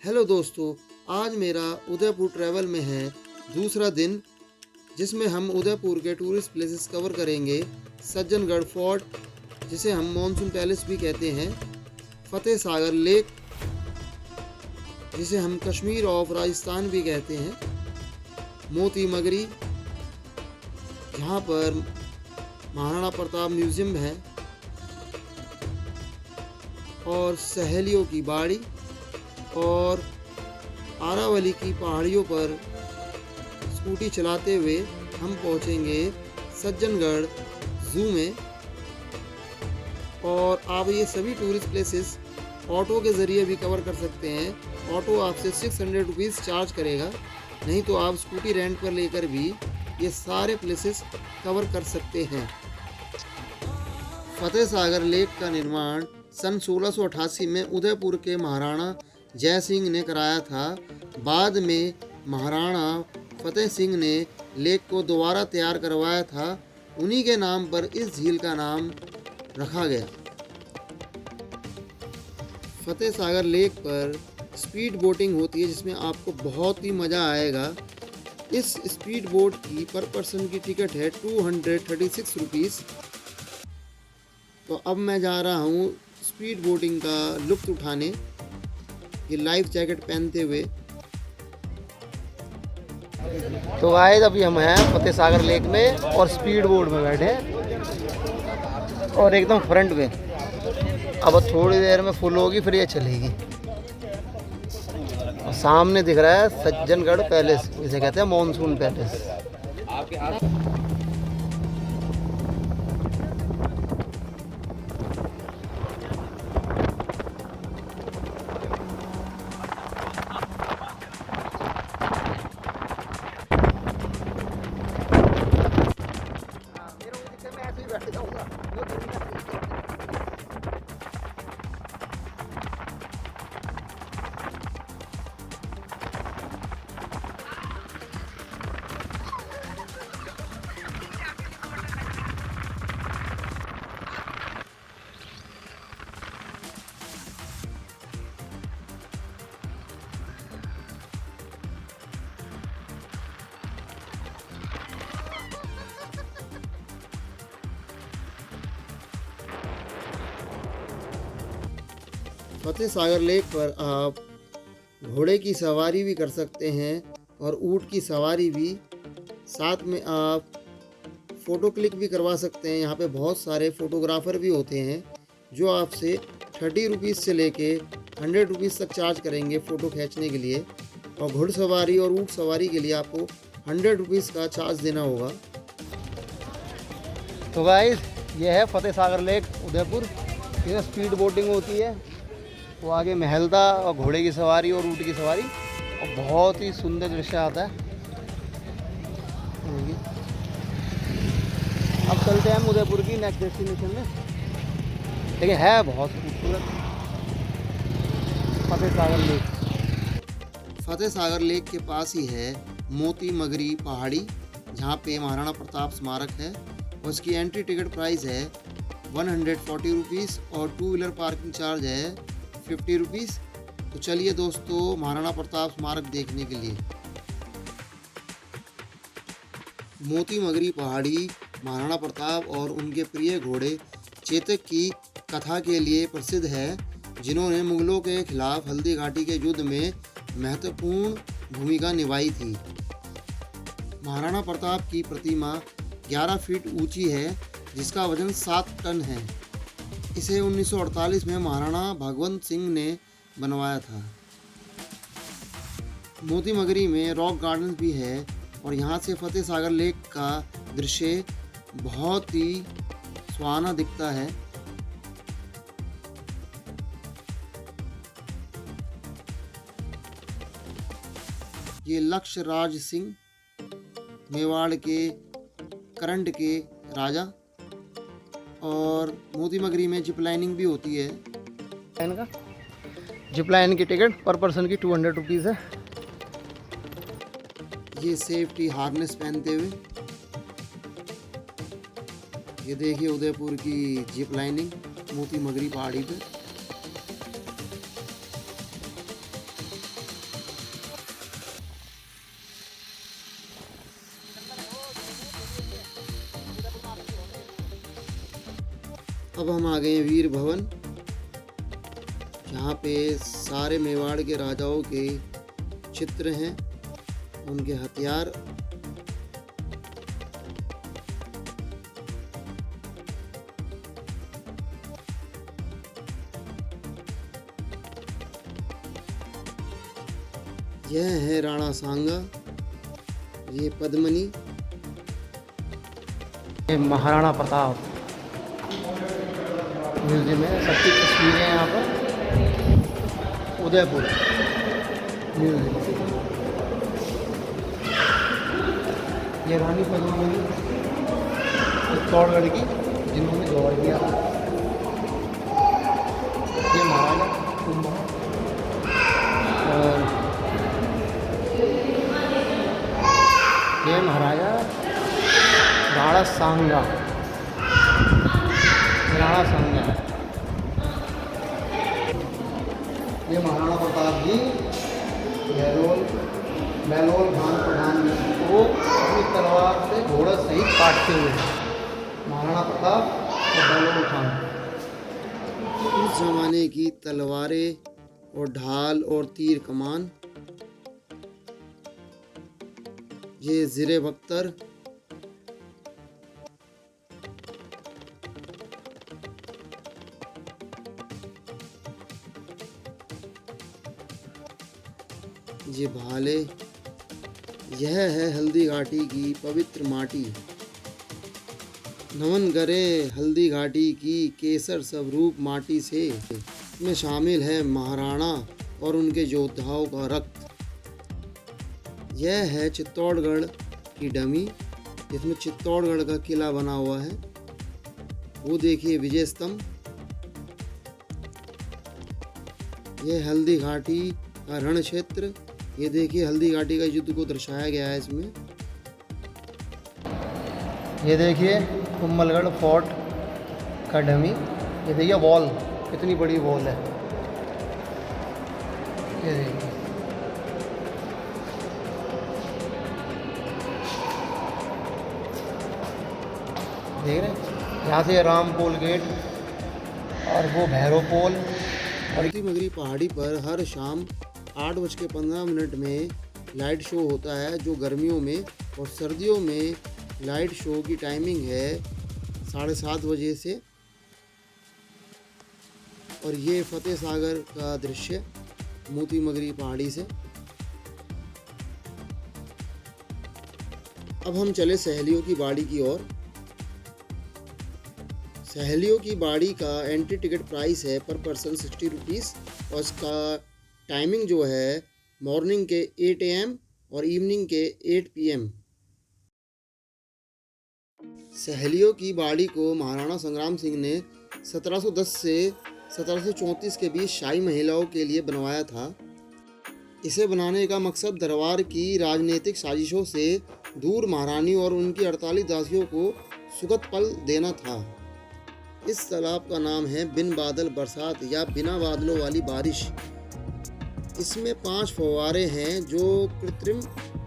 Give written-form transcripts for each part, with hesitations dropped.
Hello दोस्तों, आज मेरा उदयपुर ट्रैवल में है दूसरा दिन, जिसमें हम उदयपुर के टूरिस्ट प्लेसेस कवर करेंगे। सज्जनगढ़ फोर्ट, जिसे हम मॉनसून पैलेस भी कहते हैं, फतेह सागर लेक, जिसे हम कश्मीर ऑफ राजस्थान भी कहते हैं, मोती मगरी, जहाँ पर महाराणा प्रताप म्यूजियम है, और सहेलियों की बाड़ी, और आरावली की पहाड़ियों पर स्कूटी चलाते हुए हम पहुंचेंगे सज्जनगढ़ ज़ू में। और आप ये सभी टूरिस्ट प्लेसेस ऑटो के ज़रिए भी कवर कर सकते हैं। ऑटो आपसे 600 रुपीज़ चार्ज करेगा, नहीं तो आप स्कूटी रेंट पर लेकर भी ये सारे प्लेसेस कवर कर सकते हैं। फतेह सागर लेक का निर्माण सन 1688 में उदयपुर के महाराणा जय सिंह ने कराया था। बाद में महाराणा फतेह सिंह ने लेक को दोबारा तैयार करवाया था। उन्हीं के नाम पर इस झील का नाम रखा गया। फतेह सागर लेक पर स्पीड बोटिंग होती है, जिसमें आपको बहुत ही मज़ा आएगा। इस स्पीड बोट की पर पर्सन की टिकट है 236 रुपीज़। तो अब मैं जा रहा हूँ स्पीड बोटिंग का लुत्फ़ उठाने, ये लाइफ जैकेट पहनते हुए। तो गाइस अभी हम हैं फतेह सागर लेक में और स्पीड बोट में बैठे हैं और एकदम फ्रंट में। अब थोड़ी देर में फुल होगी, फिर ये चलेगी। और सामने दिख रहा है सज्जनगढ़ पैलेस, जिसे कहते हैं monsoon palace. Fateh Sagar lake पर आप घोड़े की सवारी भी कर सकते हैं और ऊँट की सवारी भी। साथ में आप फ़ोटो क्लिक भी करवा सकते हैं। यहाँ पे बहुत सारे फ़ोटोग्राफ़र भी होते हैं जो आपसे 30 रुपीज़ से लेके 100 रुपीज़ तक चार्ज करेंगे फ़ोटो खींचने के लिए। और घुड़सवारी और ऊँट सवारी के लिए आपको 100 रुपीज़ का चार्ज देना होगा। तो गाइस ये है फतेह सागर लेक उदयपुर। इसमें स्पीड बोटिंग होती है, वो आगे महलदा, और घोड़े की सवारी और ऊँट की सवारी, और बहुत ही सुंदर दृश्य आता है। अब चलते हैं हम उदयपुर की नेक्स्ट डेस्टिनेशन में, लेकिन है बहुत खूबसूरत फतेह सागर लेक। फतेह सागर लेक के पास ही है मोती मगरी पहाड़ी, जहाँ पे महाराणा प्रताप स्मारक है। और उसकी एंट्री टिकट प्राइस है 140 रुपीज़ और 2 व्हीलर पार्किंग चार्ज है 50 रुपीज़। तो चलिए दोस्तों, महाराणा प्रताप स्मारक देखने के लिए। मोती मगरी पहाड़ी महाराणा प्रताप और उनके प्रिय घोड़े चेतक की कथा के लिए प्रसिद्ध है, जिन्होंने मुगलों के खिलाफ हल्दी घाटी के युद्ध में महत्वपूर्ण भूमिका निभाई थी। महाराणा प्रताप की प्रतिमा 11 फीट ऊंची है, जिसका वजन 7 टन है। इसे 1948 में महाराणा भगवंत सिंह ने बनवाया था। मोती मगरी में रॉक गार्डन भी है, और यहाँ से फतेह सागर लेक का दृश्य बहुत ही सुहाना दिखता है। ये लक्ष्य राज सिंह, मेवाड़ के करंड के राजा। और मोती मगरी में जिप लाइनिंग भी होती है। इनका जिप लाइन की टिकट पर पर्सन की 200 रुपीज़ है। ये सेफ्टी हार्नेस पहनते हुए, ये देखिए उदयपुर की जिप लाइनिंग मोती मगरी पहाड़ी पे। अब हम आ गए हैं वीर भवन, जहाँ पे सारे मेवाड़ के राजाओं के चित्र हैं, उनके हथियार। यह है राणा सांगा, ये पद्मनी। ये महाराणा प्रताप म्यूजियम है, सबकी तस्वीरें हैं यहाँ पर। उदयपुर म्यूजियम। ये रानी पद्मावती चित्तौड़गढ़ की, जिन्होंने गौर किया था। ये महाराजा कुंभा और ये महाराजा राणा सांगा। राणा सांगा, ये महाराणा प्रताप जी महलोल खान प्रधान को अपनी तलवार से घोड़ा सहित काटते हुए। महाराणा प्रताप और महलोल खान उस जमाने की तलवारें और ढाल और तीर कमान। ये ज़िरे बख्तर, ये भाले। यह है हल्दी घाटी की पवित्र माटी। नमन करे हल्दी घाटी की केसर स्वरूप माटी से। इसमें शामिल है महाराणा और उनके योद्धाओं का रक्त। यह है चित्तौड़गढ़ की डमी, जिसमें चित्तौड़गढ़ का किला बना हुआ है। वो देखिए विजय स्तंभ। यह हल्दी घाटी का रण क्षेत्र। ये देखिए हल्दी घाटी का युद्ध को दर्शाया गया है इसमें। ये देखिए कुम्भलगढ़ फोर्ट का डमी। ये देखिए वॉल, कितनी बड़ी वॉल है। ये देखिए देख रहे हैं, यहाँ से रामपोल गेट और वो भैरव पोल। और मगरी पहाड़ी पर हर शाम 8:15 में लाइट शो होता है, जो गर्मियों में और सर्दियों में लाइट शो की टाइमिंग है 7:30 बजे से। और ये फतेह सागर का दृश्य मोती मगरी पहाड़ी से। अब हम चले सहेलियों की बाड़ी की ओर। सहेलियों की बाड़ी का एंट्री टिकट प्राइस है पर पर्सन 60 रुपीज़, और इसका टाइमिंग जो है मॉर्निंग के 8 AM और इवनिंग के 8 PM। सहेलियों की बाड़ी को महाराणा संग्राम सिंह ने 1710 से 1734 के बीच शाही महिलाओं के लिए बनवाया था। इसे बनाने का मकसद दरबार की राजनीतिक साजिशों से दूर महारानी और उनकी 48 दासियों को सुखद पल देना था। इस तालाब का नाम है बिन बादल बरसात या बिना बादलों वाली बारिश। इसमें 5 फव्वारे हैं जो कृत्रिम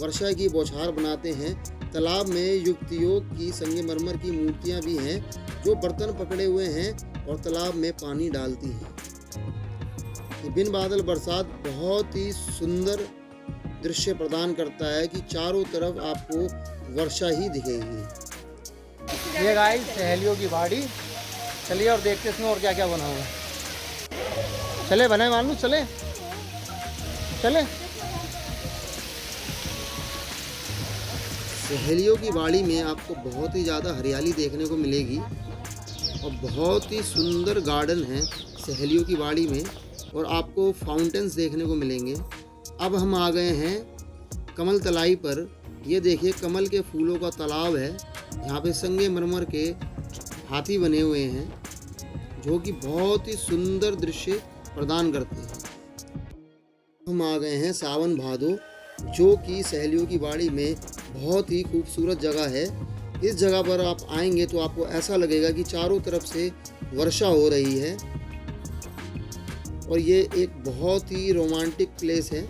वर्षा की बौछार बनाते हैं। तालाब में युवतियों की संगमरमर की मूर्तियां भी हैं जो बर्तन पकड़े हुए हैं और तालाब में पानी डालती हैं। बिन बादल बरसात बहुत ही सुंदर दृश्य प्रदान करता है कि चारों तरफ आपको वर्षा ही दिखेगी। ये गाइस सहेलियों की बाड़ी। चलिए और देखते इसमें और क्या क्या बना हुआ है। चले बनाए मालूम, चले चले। सहेलियों की बाड़ी में आपको बहुत ही ज़्यादा हरियाली देखने को मिलेगी और बहुत ही सुंदर गार्डन है सहेलियों की बाड़ी में, और आपको फाउंटेन्स देखने को मिलेंगे। अब हम आ गए हैं कमल तलाई पर। ये देखिए कमल के फूलों का तालाब है। यहाँ पे संगमरमर के हाथी बने हुए हैं जो कि बहुत ही सुंदर दृश्य प्रदान करते हैं। हम आ गए हैं सावन भादो, जो कि सहेलियों की बाड़ी में बहुत ही खूबसूरत जगह है। इस जगह पर आप आएंगे तो आपको ऐसा लगेगा कि चारों तरफ से वर्षा हो रही है, और ये एक बहुत ही रोमांटिक प्लेस है।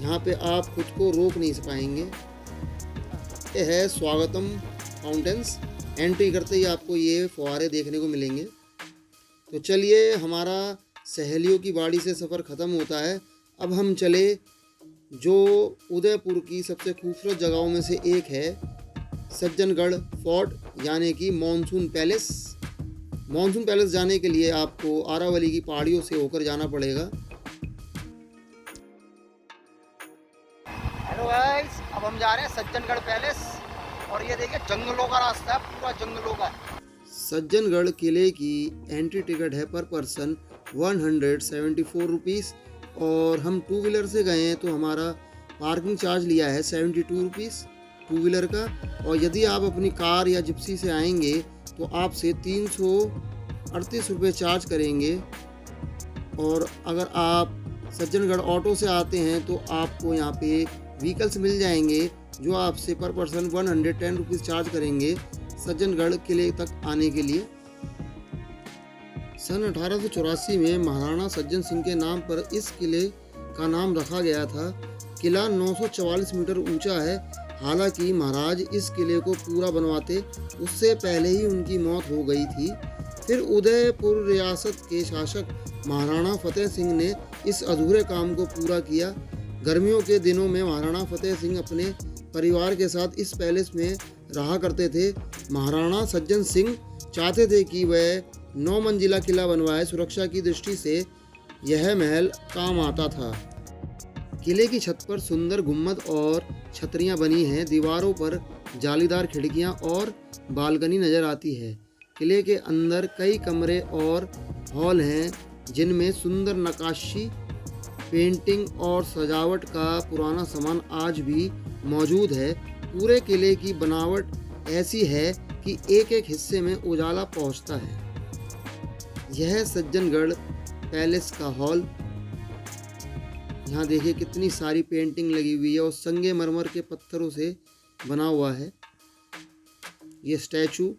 यहाँ पे आप खुद को रोक नहीं पाएंगे। ये है स्वागतम फाउंटेन्स एंट्री करते ही आपको ये फुहारे देखने को मिलेंगे। तो चलिए, हमारा सहेलियों की बाड़ी से सफ़र ख़त्म होता है। अब हम चले जो उदयपुर की सबसे खूबसूरत जगहों में से एक है, सज्जनगढ़ फोर्ट, यानी कि मानसून पैलेस। मानसून पैलेस जाने के लिए आपको आरावली की पहाड़ियों से होकर जाना पड़ेगा। हेलो गाइस, अब हम जा रहे हैं सज्जनगढ़ पैलेस और ये देखिए जंगलों का रास्ता है, पूरा जंगलों का। सज्जनगढ़ किले की एंट्री टिकट है पर पर्सन 174 रुपीज़ और हम 2 व्हीलर से गए हैं तो हमारा पार्किंग चार्ज लिया है 72 रुपीज़ 2 व्हीलर का। और यदि आप अपनी कार या जिप्सी से आएंगे तो आपसे 338 रुपये चार्ज करेंगे। और अगर आप सज्जनगढ़ ऑटो से आते हैं तो आपको यहाँ पे व्हीकल्स मिल जाएंगे जो आपसे पर पर्सन 110 रुपीज़ चार्ज करेंगे सज्जनगढ़ किले तक आने के लिए। सन 1884 में महाराणा सज्जन सिंह के नाम पर इस किले का नाम रखा गया था। किला 944 मीटर ऊंचा है। हालांकि महाराज इस किले को पूरा बनवाते उससे पहले ही उनकी मौत हो गई थी। फिर उदयपुर रियासत के शासक महाराणा फतेह सिंह ने इस अधूरे काम को पूरा किया। गर्मियों के दिनों में महाराणा फतेह सिंह अपने परिवार के साथ इस पैलेस में रहा करते थे। महाराणा सज्जन सिंह चाहते थे कि वह 9 मंजिला किला बनवाए। सुरक्षा की दृष्टि से यह महल काम आता था। किले की छत पर सुंदर गुम्बद और छतरियां बनी हैं। दीवारों पर जालीदार खिड़कियां और बालकनी नज़र आती है। किले के अंदर कई कमरे और हॉल हैं जिनमें सुंदर नक्काशी, पेंटिंग और सजावट का पुराना सामान आज भी मौजूद है। पूरे किले की बनावट ऐसी है कि एक एक हिस्से में उजाला पहुंचता है। यह सज्जनगढ़ पैलेस का हॉल। यहाँ देखिए कितनी सारी पेंटिंग लगी हुई है और संगमरमर के पत्थरों से बना हुआ है ये स्टैचू।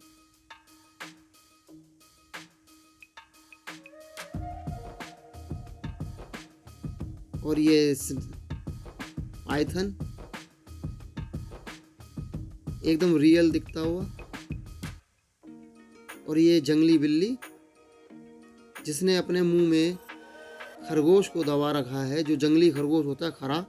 और ये पाइथन एकदम रियल दिखता हुआ। और ये जंगली बिल्ली जिसने अपने मुंह में खरगोश को दबा रखा है, जो जंगली खरगोश होता है खरा।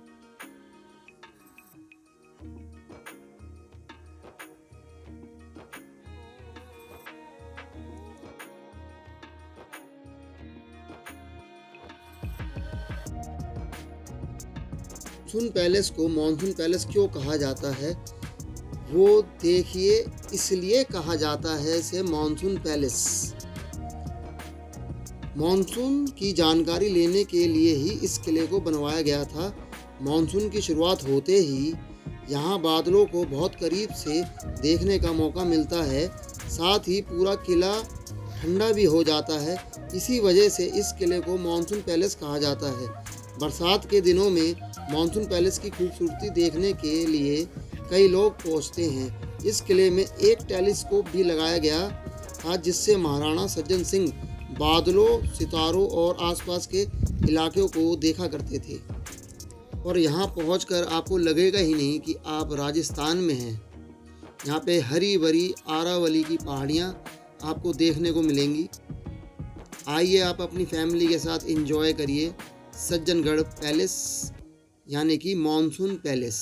मानसून पैलेस को मानसून पैलेस क्यों कहा जाता है वो देखिए। इसलिए कहा जाता है इसे मानसून पैलेस। मानसून की जानकारी लेने के लिए ही इस किले को बनवाया गया था। मानसून की शुरुआत होते ही यहाँ बादलों को बहुत करीब से देखने का मौका मिलता है। साथ ही पूरा किला ठंडा भी हो जाता है। इसी वजह से इस किले को मानसून पैलेस कहा जाता है। बरसात के दिनों में मानसून पैलेस की खूबसूरती देखने के लिए कई लोग पहुँचते हैं। इस किले में एक टेलीस्कोप भी लगाया गया था जिससे महाराणा सज्जन सिंह बादलों, सितारों और आसपास के इलाकों को देखा करते थे। और यहाँ पहुँचकर आपको लगेगा ही नहीं कि आप राजस्थान में हैं। यहाँ पे हरी भरी आरावली की पहाड़ियाँ आपको देखने को मिलेंगी। आइए आप अपनी फैमिली के साथ एंजॉय करिए सज्जनगढ़ पैलेस, यानी कि मानसून पैलेस।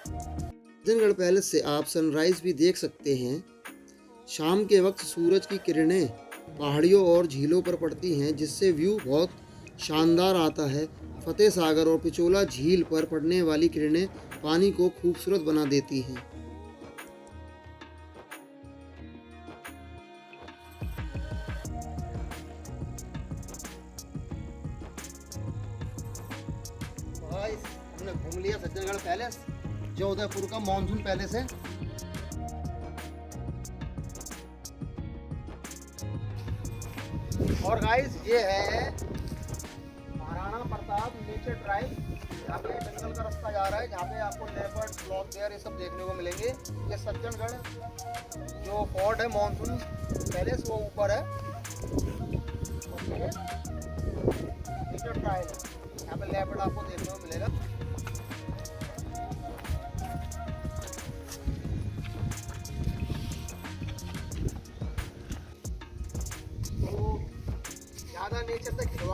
सज्जनगढ़ पैलेस से आप सनराइज़ भी देख सकते हैं। शाम के वक्त सूरज की किरणें पहाड़ियों और झीलों पर पड़ती हैं जिससे व्यू बहुत शानदार आता है। फतेह सागर और पिचोला झील पर पड़ने वाली किरणें पानी को खूबसूरत बना देती हैं। हमने घूम लिया सज्जनगढ़ पैलेस, जो उदयपुर का मानसून पैलेस है। और गाइस ये है महाराणा प्रताप नेचर ड्राइव। यहाँ पे जंगल का रास्ता जा रहा है जहाँ पे आपको लेपर्ड, ब्लॉक बेयर ये सब देखने को मिलेंगे। ये सज्जनगढ़ जो फोर्ट है मानसून पैलेस वो ऊपर है। नेचर ड्राइव है, यहाँ पे लेपर्ड आपको देखने को मिलेगा।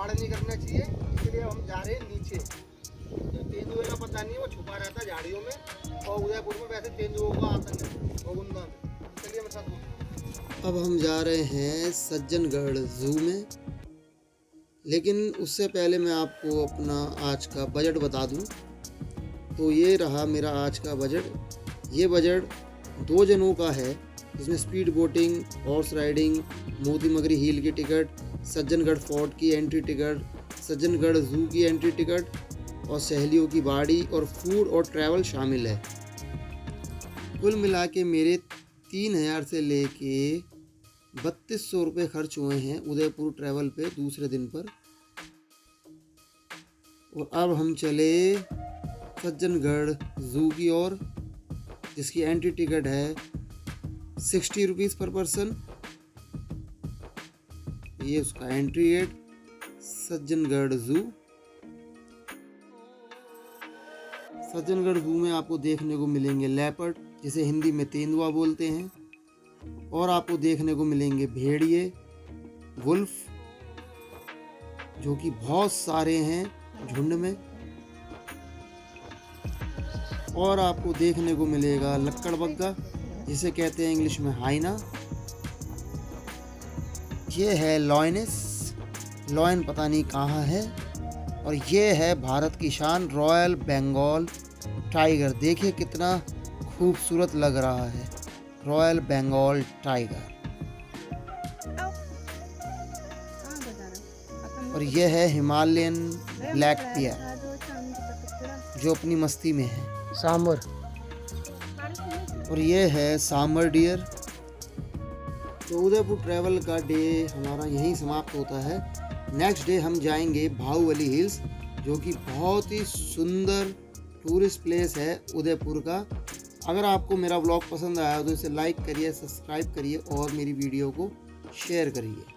पहाड़ नहीं करना चाहिए, इसलिए हम जा रहे हैं नीचे। तो तेंदुए का पता नहीं, वो छुपा रहता है झाड़ियों में, और उदयपुर में वैसे तेंदुओं का आतंक है गोगुंदा में। चलिए मेरे साथ। अब हम जा रहे हैं सज्जनगढ़ ज़ू में, लेकिन उससे पहले मैं आपको अपना आज का बजट बता दूं। तो ये रहा मेरा आज का बजट। ये बजट 2 जनों का है, जिसमें स्पीड बोटिंग, हॉर्स राइडिंग, मोती मगरी हिल की टिकट, सज्जनगढ़ फोर्ट की एंट्री टिकट, सज्जनगढ़ ज़ू की एंट्री टिकट और सहेलियों की बाड़ी और फूड और ट्रैवल शामिल है। कुल मिला के मेरे 3000 से लेके 3200 रुपये खर्च हुए हैं उदयपुर ट्रैवल पे दूसरे दिन पर। और अब हम चले सज्जनगढ़ ज़ू की ओर, जिसकी एंट्री टिकट है 60 रुपीज़ पर पर्सन। ये उसका entry gate Sajjangarh zoo. Sajjangarh zoo में आपको देखने को मिलेंगे लेपर्ड, जिसे हिंदी में तेंदुआ बोलते हैं, और आपको देखने को मिलेंगे भेड़िए, वुल्फ, जो कि बहुत सारे हैं झुंड में, और आपको देखने को मिलेगा लक्कड़बग्गा, जिसे कहते हैं इंग्लिश में हाइना। ये है लॉयनेस, लॉयन पता नहीं कहाँ है। और ये है भारत की शान रॉयल बंगाल टाइगर। देखिए कितना खूबसूरत लग रहा है, रॉयल बंगाल टाइगर। और ये है हिमालयन ब्लैक बियर, जो अपनी मस्ती में है, सांबर। और ये है सांबर डियर। तो उदयपुर ट्रैवल का डे हमारा यहीं समाप्त होता है। नेक्स्ट डे हम जाएंगे बाहुबली हिल्स, जो कि बहुत ही सुंदर टूरिस्ट प्लेस है उदयपुर का। अगर आपको मेरा व्लॉग पसंद आया तो इसे लाइक करिए, सब्सक्राइब करिए और मेरी वीडियो को शेयर करिए।